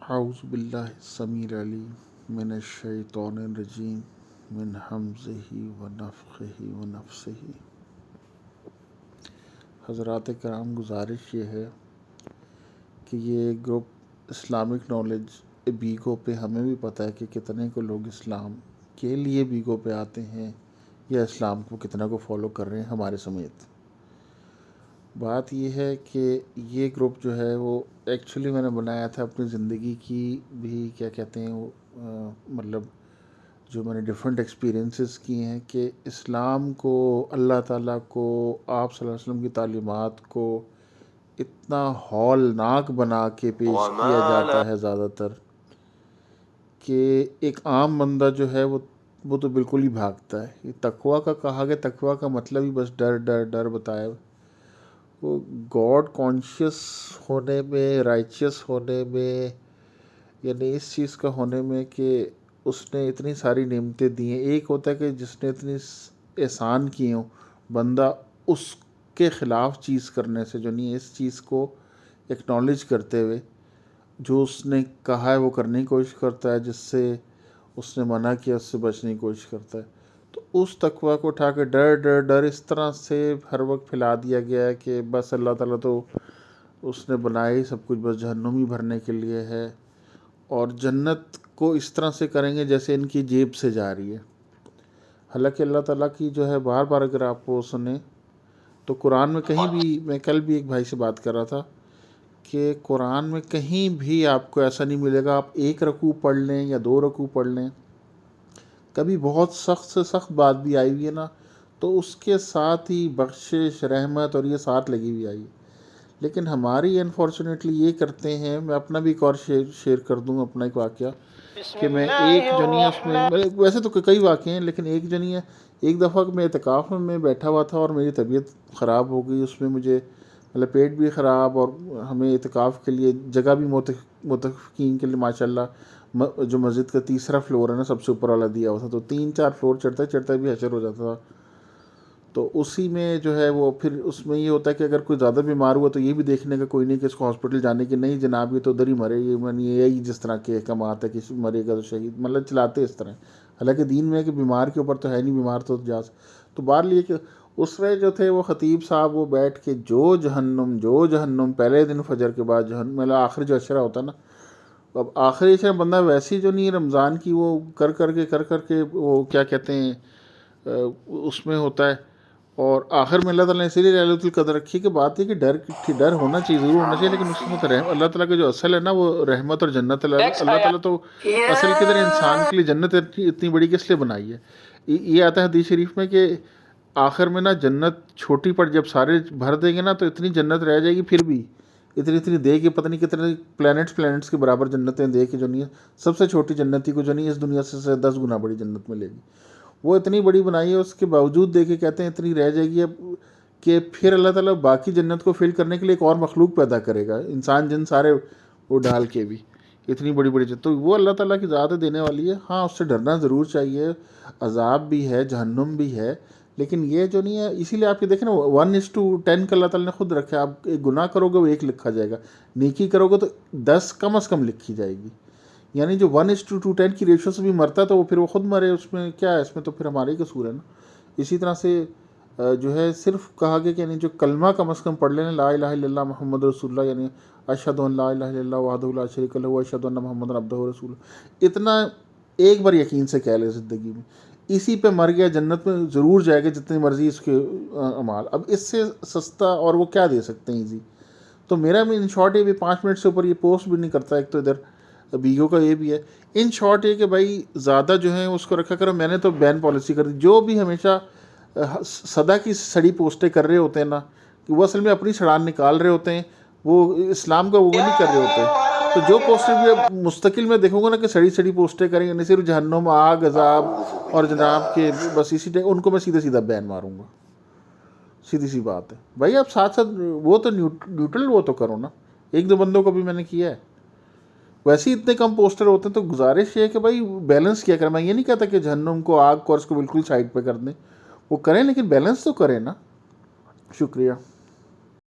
اعوذ باللہ السمیع العلیم من الشیطان الرجیم من حمزہ ونفخہ ونفثہ۔ حضرات کرام، گزارش یہ ہے کہ یہ گروپ اسلامک نالج بیگو پہ ہمیں بھی پتہ ہے کہ کتنے کو لوگ اسلام کے لیے بیگو پہ آتے ہیں یا اسلام کو کتنا کو فالو کر رہے ہیں ہمارے سمیت۔ بات یہ ہے کہ یہ گروپ جو ہے وہ ایکچولی میں نے بنایا تھا اپنی زندگی کی بھی کیا کہتے ہیں وہ مطلب جو میں نے ڈیفرنٹ ایکسپیرینسز کیے ہیں کہ اسلام کو، اللہ تعالیٰ کو، آپ صلی اللہ علیہ وسلم کی تعلیمات کو اتنا ہولناک بنا کے پیش کیا جاتا ہے زیادہ تر کہ ایک عام بندہ جو ہے وہ تو بالکل ہی بھاگتا ہے۔ یہ تقویٰ کا کہا گیا، تقویٰ کا مطلب ہی بس ڈر ڈر ڈر بتایا۔ وہ گاڈ کانشیس ہونے میں، رائچیس ہونے میں، یعنی اس چیز کا ہونے میں کہ اس نے اتنی ساری نعمتیں دی ہیں۔ ایک ہوتا ہے کہ جس نے اتنی احسان کیے ہوں، بندہ اس کے خلاف چیز کرنے سے جو نہیں ہے، اس چیز کو ایکنالج کرتے ہوئے جو اس نے کہا ہے وہ کرنے کی کوشش کرتا ہے، جس سے اس نے منع کیا اس سے بچنے کی کوشش کرتا ہے۔ تو اس تقویٰ کو اٹھا کے ڈر ڈر ڈر اس طرح سے ہر وقت پھیلا دیا گیا ہے کہ بس اللہ تعالیٰ تو اس نے بنایا ہی سب کچھ بس جہنم ہی بھرنے کے لیے ہے، اور جنت کو اس طرح سے کریں گے جیسے ان کی جیب سے جا رہی ہے۔ حالانکہ اللہ تعالیٰ کی جو ہے بار بار اگر آپ وہ سنیں تو قرآن میں کہیں بھی، میں کل بھی ایک بھائی سے بات کر رہا تھا کہ قرآن میں کہیں بھی آپ کو ایسا نہیں ملے گا آپ ایک رکوع پڑھ لیں یا 2 رکوع پڑھ لیں، کبھی بہت سخت سے سخت بات بھی آئی ہوئی ہے نا تو اس کے ساتھ ہی بخشش، رحمت اور یہ ساتھ لگی ہوئی آئی ہے۔ لیکن ہماری انفارچونیٹلی یہ کرتے ہیں، میں اپنا بھی ایک اور شیئر کر دوں اپنا ایک واقعہ کہ میں ایک جو نہیں ہے اس میں ویسے تو کئی واقعے ہیں لیکن ایک جو نہیں ہے، ایک دفعہ میں اعتکاف میں بیٹھا ہوا تھا اور میری طبیعت خراب ہو گئی، اس میں مجھے مطلب پیٹ بھی خراب، اور ہمیں اعتکاف کے لیے جگہ بھی متفقین کے لیے ماشاءاللہ جو مسجد کا 3را فلور ہے نا سب سے اوپر والا دیا ہوا تھا، تو 3-4 فلور چڑھتا چڑھتا بھی حشر ہو جاتا تھا۔ تو اسی میں جو ہے وہ پھر اس میں یہ ہوتا ہے کہ اگر کوئی زیادہ بیمار ہوا تو یہ بھی دیکھنے کا کوئی نہیں کہ اس کو ہاسپٹل جانے کی نہیں جناب یہ تو ادھر ہی مرے، یہ یہی جس طرح کے احکامات ہے کہ مرے گا تو شہید، مطلب چلاتے اس طرح۔ حالانکہ دین میں ہے کہ بیمار کے اوپر تو ہے نہیں، بیمار تو جاز تو باہر لیے کہ اس میں جو تھے وہ خطیب صاحب وہ بیٹھ کے جو جہنم پہلے دن فجر کے بعد جہنم، مطلب آخری جو عشرہ ہوتا ہے نا، اب آخری عشرہ بندہ ویسی جو نہیں رمضان کی وہ کر کے وہ کیا کہتے ہیں اس میں ہوتا ہے، اور آخر میں اللہ تعالیٰ نے اسی لیے ليلۃ القدر رکھی کہ بات یہ کہ ڈر ہونا چاہیے، ضرور ہونا چاہیے، لیکن اس میں اللہ تعالیٰ کا جو اصل ہے نا وہ رحمت اور جنت ہے۔ اللہ تعالیٰ تو اصل کی طرح انسان کے لیے جنت اتنی بڑی کس لیے بنائی ہے؟ یہ آتا ہے حدیث شریف میں کہ آخر میں نا جنت چھوٹی پڑ، جب سارے بھر دیں گے نا تو اتنی جنت رہ جائے گی، پھر بھی اتنی دے کے پتہ نہیں کتنے پلانٹس کے برابر جنتیں دے کے جو نہیں ہے، سب سے چھوٹی جنتی کو جو نہیں ہے اس دنیا سے 10 گنا بڑی جنت ملے گی، وہ اتنی بڑی بنائی ہے، اس کے باوجود دے کے کہتے ہیں اتنی رہ جائے گی اب کہ پھر اللہ تعالیٰ باقی جنت کو فل کرنے کے لیے ایک اور مخلوق پیدا کرے گا، انسان جن سارے وہ ڈال کے بھی اتنی بڑی جنت، تو وہ اللہ تعالیٰ کی ذات دینے والی ہے۔ ہاں اس سے ڈرنا ضرور چاہیے، عذاب بھی ہے، جہنم بھی ہے، لیکن یہ جو نہیں ہے، اسی لیے آپ یہ دیکھیں نا 1:10 کا اللہ تعالیٰ نے خود رکھا ہے، آپ ایک گناہ کرو گے وہ 1 لکھا جائے گا، نیکی کرو گے تو 10 کم از کم لکھی جائے گی، یعنی جو 1:10 کی ریشو سے بھی مرتا ہے تو وہ پھر وہ خود مرے، اس میں کیا ہے، اس میں تو پھر ہمارے ہی قصور ہے نا۔ اسی طرح سے جو ہے صرف کہا گیا کہ یعنی جو کلمہ کم از کم پڑھ لینا لا الہ الا اللہ محمد رسول اللہ، یعنی اشہد ان لا الہ الا اللہ وحدہ لا شریک لہ واشہد ان محمد عبدہ ورسولہ، اتنا ایک بار یقین سے کہہ لے زندگی میں، اسی پہ مر گیا جنت میں ضرور جائے گا جتنی مرضی اس کے اعمال، اب اس سے سستا اور وہ کیا دے سکتے ہیں ایزی۔ تو میرا بھی ان شارٹ یہ بھی 5 منٹ سے اوپر یہ پوسٹ بھی نہیں کرتا، ایک تو ادھر بیگو کا یہ بھی ہے، ان شارٹ یہ کہ بھائی زیادہ جو ہے اس کو رکھا کرو، میں نے تو بین پالیسی کر دی، جو بھی ہمیشہ صدا کی سڑی پوسٹیں کر رہے ہوتے ہیں نا کہ وہ اصل میں اپنی سڑان نکال رہے ہوتے ہیں، وہ اسلام کا وہ نہیں کر رہے ہوتے، تو جو پوسٹیں بھی مستقل میں دیکھوں گا نا کہ سڑی پوسٹیں کریں گے، نہیں صرف جہنم، آگ، عذاب اور جناب کے بس اسی ٹائم ان کو میں سیدھا بین ماروں گا، سیدھی سی بات ہے بھائی۔ آپ ساتھ وہ تو نیوٹرل وہ تو کرو نا، 1-2 بندوں کو بھی میں نے کیا ہے، ویسے ہی اتنے کم پوسٹر ہوتے ہیں، تو گزارش یہ ہے کہ بھائی بیلنس کیا کریں، میں یہ نہیں کہتا کہ جہنم کو، آگ کو اور اس کو بالکل سائڈ پہ کر دیں، وہ کریں لیکن بیلنس تو کریں نا۔ شکریہ۔